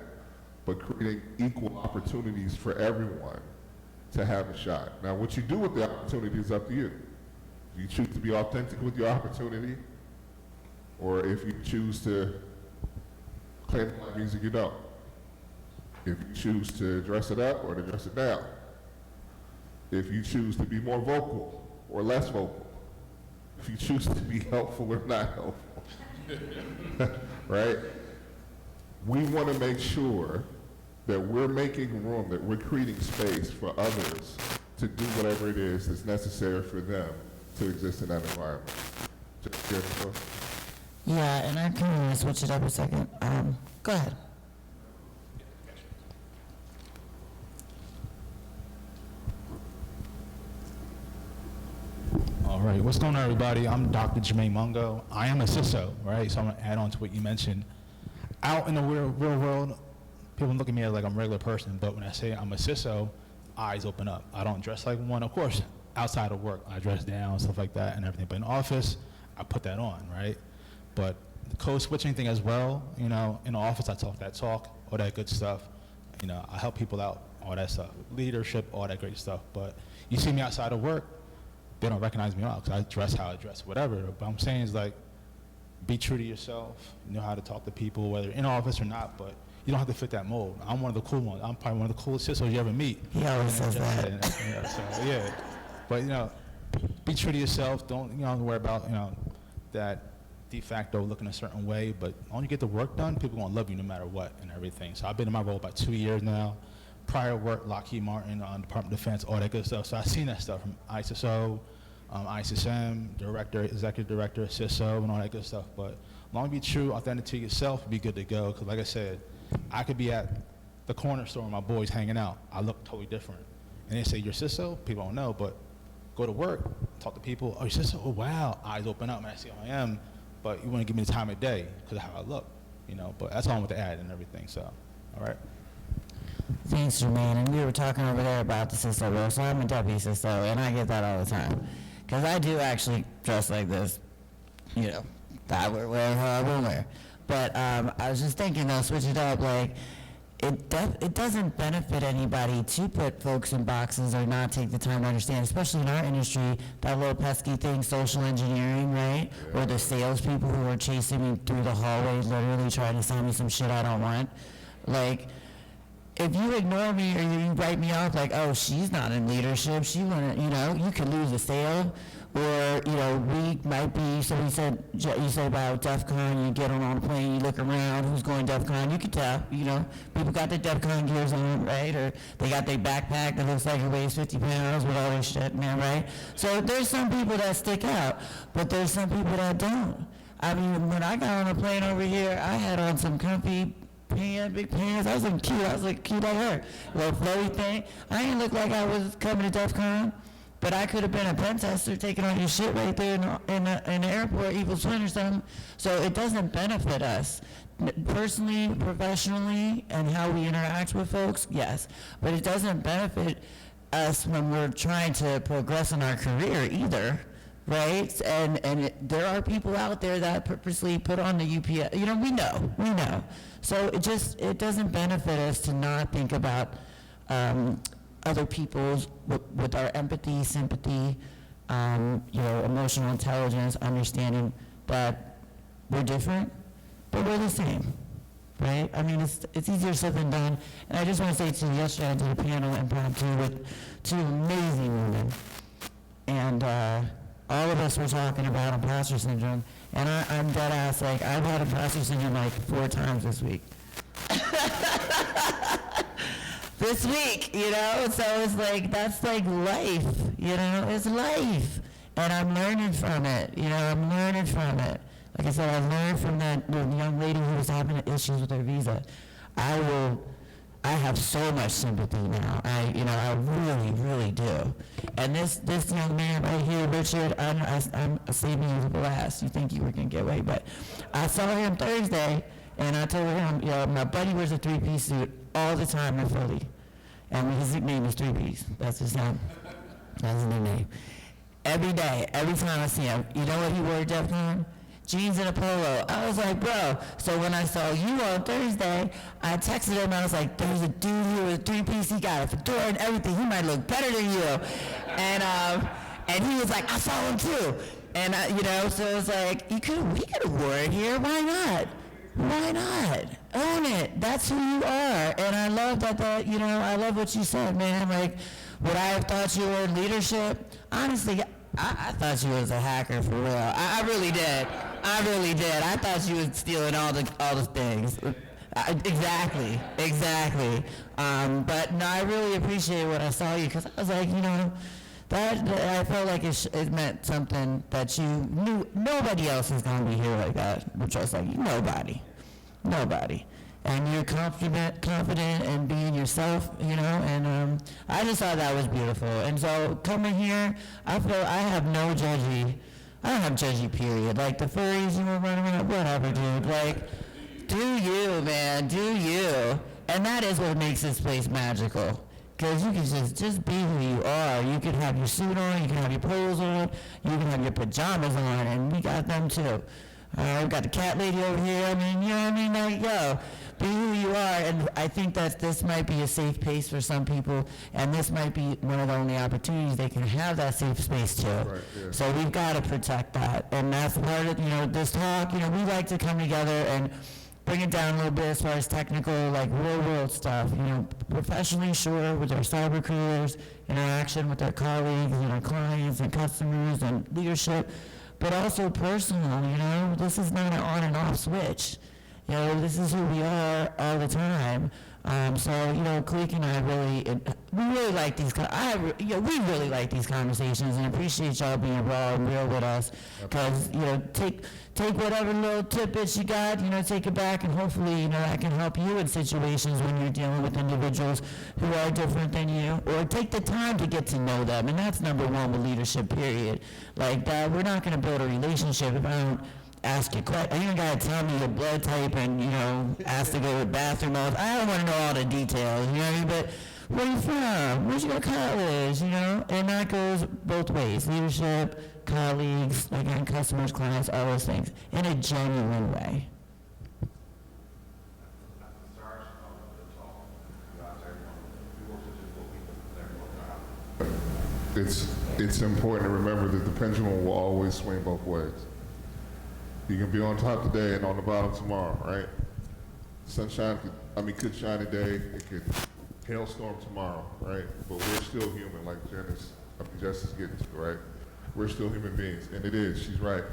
but creating equal opportunities for everyone to have a shot. Now, what you do with the opportunity is up to you. If you choose to be authentic with your opportunity, or if you choose to claim like music, you don't. If you choose to dress it up or to dress it down. If you choose to be more vocal or less vocal. If you choose to be helpful or not helpful. Right? We want to make sure that we're making room, that we're creating space for others to do whatever it is that's necessary for them to exist in that environment.
Yeah, and I'm going to switch it up a second. Go ahead.
All right, what's going on, everybody? I'm Dr. Jermaine Mungo. I am a CISO, right? So I'm gonna add on to what you mentioned. Out in the real world, people look at me as like I'm a regular person, but when I say I'm a CISO, eyes open up. I don't dress like one. Of course, outside of work, I dress down, stuff like that and everything. But in office, I put that on, right? But the code switching thing as well, you know, in the office, I talk that talk, all that good stuff. You know, I help people out all that stuff, leadership, all that great stuff. But you see me outside of work, they don't recognize me at all because I dress how I dress, whatever. But I'm saying is like, be true to yourself, know how to talk to people, whether in office or not, but you don't have to fit that mold. I'm one of the cool ones. I'm probably one of the coolest CISOs you ever meet.
He always says that.
So, yeah. But, be true to yourself. Don't, worry about, that de facto looking a certain way. But when you get the work done, people are going to love you no matter what and everything. So I've been in my role about 2 years now. Prior work, Lockheed Martin, Department of Defense, all that good stuff. So I've seen that stuff from ISSO, ISSM, director, executive director, CISO, and all that good stuff. But as long as you be true, authentic to yourself, be good to go. Because like I said, I could be at the corner store with my boys hanging out. I look totally different. And they say, you're CISO? People don't know, but go to work, talk to people. Oh, you're CISO? Oh, wow. Eyes open up, man. I see who I am. But you want to give me the time of day because of how I look, But that's all I want to add and everything, so, all right?
Thanks, Jermaine. And we were talking over there about the CISO role, so I'm a deputy CISO, and I get that all the time. Because I do actually dress like this, I wear whatever I will wear. But I was just thinking, though, switch it up, like, it doesn't benefit anybody to put folks in boxes or not take the time to understand, especially in our industry, that little pesky thing, social engineering, right? Or the salespeople who are chasing me through the hallway, literally trying to sell me some shit I don't want. Like, if you ignore me or you write me off like, oh, she's not in leadership, she wanna, you could lose a sale. Or, we might be, so you said about DEF CON, you get on a plane, you look around, who's going DEF CON, you can tell, people got their DEF CON gears on, right? Or they got their backpack that looks like it weighs 50 pounds with all their shit, man, right? So there's some people that stick out, but there's some people that don't. I mean, when I got on a plane over here, I had on some comfy pants, big pants. I was looking cute. I was like cute like her. Little flowy thing. I didn't look like I was coming to DEF CON. But I could have been a pen tester taking all your shit right there in the airport, evil twin or something. So it doesn't benefit us. Personally, professionally, and how we interact with folks, yes. But it doesn't benefit us when we're trying to progress in our career either, right? And there are people out there that purposely put on the UPS. We know. So it doesn't benefit us to not think about other people's with our empathy, sympathy, emotional intelligence, understanding that we're different, but we're the same, right? I mean, it's easier said than done. And I just want to say to you, yesterday I did a panel impromptu with 2 amazing women, and all of us were talking about imposter syndrome, and I'm dead ass, like, I've had imposter syndrome like 4 times this week. This week, so it's like, that's like life, it's life. And I'm learning from it, I'm learning from it. Like I said, I learned from the young lady who was having issues with her visa. I have so much sympathy now. I really, really do. And this young man right here, Richard, I'm saving you the last. You think you were going to get away, but I saw him Thursday, and I told him, my buddy wears a 3-piece suit all the time in Philly. And his nickname is 3-piece. That's his name. That's his nickname. Every day, every time I see him, you know what he wore at DEF CON? Jeans and a polo. I was like, bro. So when I saw you on Thursday, I texted him. I was like, there's a dude here with a 3-piece. He got a fedora and everything. He might look better than you. And he was like, I saw him too. And so it was like, we could have wore it here. Why not? Why not? Own it. That's who you are. And I love that I love what you said, man. Like, would I have thought you were in leadership? Honestly, I thought you was a hacker for real. I really did. I thought you was stealing all the things. Exactly. But no, I really appreciate when I saw you, because I was like, that I felt like it meant something that you knew. Nobody else is gonna be here like that. Which I was like, nobody. And you're confident in being yourself, and I just thought that was beautiful. And so coming here, I feel I have no judgy. I don't have judgy, period. Like the furries you were running around, whatever, dude. Like, do you, man, do you. And that is what makes this place magical. Because you can just be who you are. You can have your suit on, you can have your polos on, you can have your pajamas on, and we got them too. We got the cat lady over here. I mean, like, yo. be who you are. And I think that this might be a safe place for some people, and this might be one of the only opportunities they can have that safe space too.
Right, yeah.
So we've got to protect that, and that's part of, this talk. We like to come together and bring it down a little bit as far as technical, like real world stuff. Professionally, sure, with our cyber careers, interaction with our colleagues and our clients and customers and leadership, but also personal. This is not an on and off switch. This is who we are all the time. So, Kaleeque and I we really like these, we really like these conversations and appreciate y'all being raw and real with us. Because, take whatever little tidbits you got, take it back, and hopefully, that can help you in situations when you're dealing with individuals who are different than you, or take the time to get to know them. And that's number one with leadership, period. Like that, we're not going to build a relationship if I don't ask you questions. You don't gotta tell me your blood type and ask to go to the bathroom. I don't want to know all the details. You know what I mean? But where you from? Where'd you go to college? And that goes both ways. Leadership, colleagues, again, customers, clients, all those things, in a genuine way.
It's important to remember that the pendulum will always swing both ways. You can be on top today and on the bottom tomorrow, right? Sunshine could shine today, it could hailstorm tomorrow, right? But we're still human, like Jess is getting to, right? We're still human beings, and it is, she's right.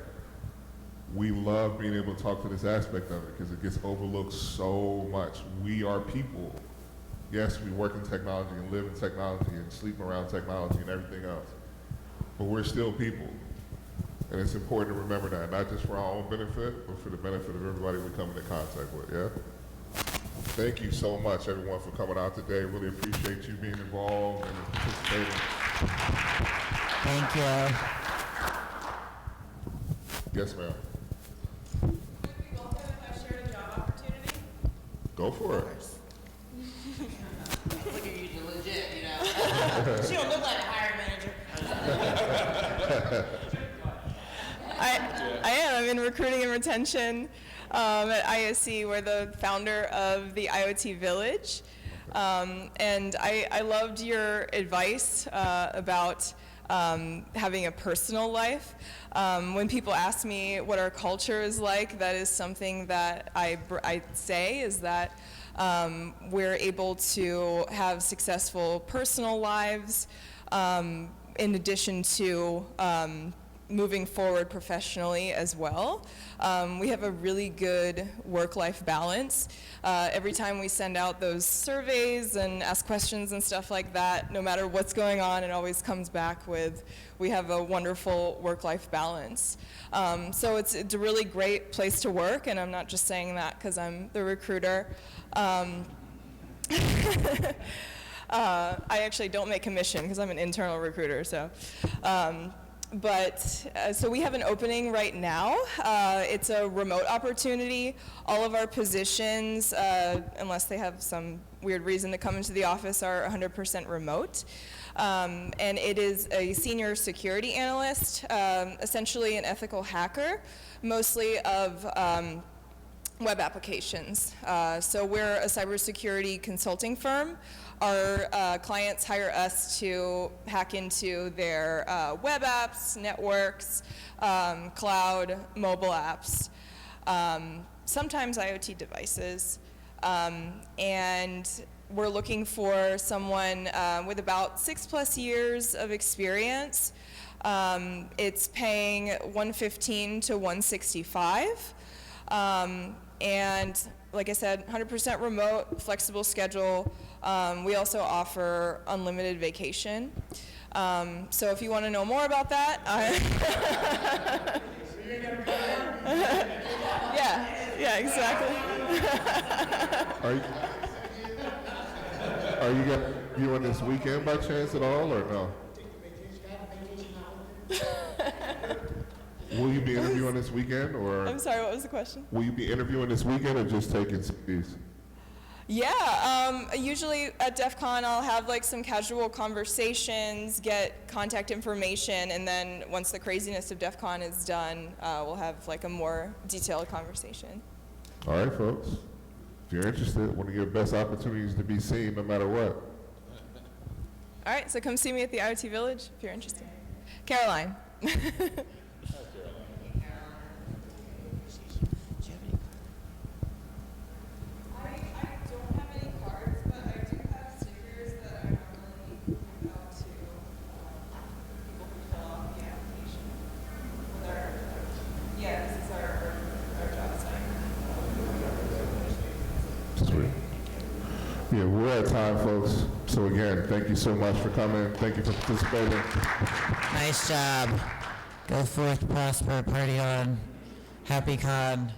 We love being able to talk to this aspect of it because it gets overlooked so much. We are people. Yes, we work in technology and live in technology and sleep around technology and everything else, but we're still people. And it's important to remember that, not just for our own benefit, but for the benefit of everybody we come into contact with, yeah? Thank you so much, everyone, for coming out today. Really appreciate you being involved and participating.
Thank you.
Yes, ma'am.
Would it be welcome if I shared a job opportunity?
Go for it.
Look at you, you're legit, She don't look like a hiring manager.
I am. I'm in recruiting and retention at ISC. We're the founder of the IoT Village. And I loved your advice about having a personal life. When people ask me what our culture is like, that is something that I say is that we're able to have successful personal lives in addition to moving forward professionally as well. We have a really good work-life balance. Every time we send out those surveys and ask questions and stuff like that, no matter what's going on, it always comes back with, we have a wonderful work-life balance. So it's a really great place to work, and I'm not just saying that because I'm the recruiter. I actually don't make commission because I'm an internal recruiter, so. So we have an opening right now. It's a remote opportunity. All of our positions, unless they have some weird reason to come into the office, are 100% remote. And it is a senior security analyst, essentially an ethical hacker, mostly of web applications. So we're a cybersecurity consulting firm. Our clients hire us to hack into their web apps, networks, cloud, mobile apps, sometimes IoT devices. And we're looking for someone with about 6+ years of experience. It's paying $115 to $165. And like I said, 100% remote, flexible schedule. We also offer unlimited vacation. So if you want to know more about that, yeah, exactly.
Are you viewing this weekend by chance at all, or no? Will you be interviewing this weekend, or?
I'm sorry, what was the question?
Will you be interviewing this weekend, or just taking CVs?
Yeah, usually at DEF CON I'll have like some casual conversations, get contact information, and then once the craziness of DEF CON is done, we'll have like a more detailed conversation.
All right, folks. If you're interested, one of your best opportunities to be seen no matter what.
All right, so come see me at the IoT Village if you're interested. Caroline.
Sweet. Yeah, we're at time, folks. So again, thank you so much for coming. Thank you for participating.
Nice job. Go forth, prosper, party on. Happy con.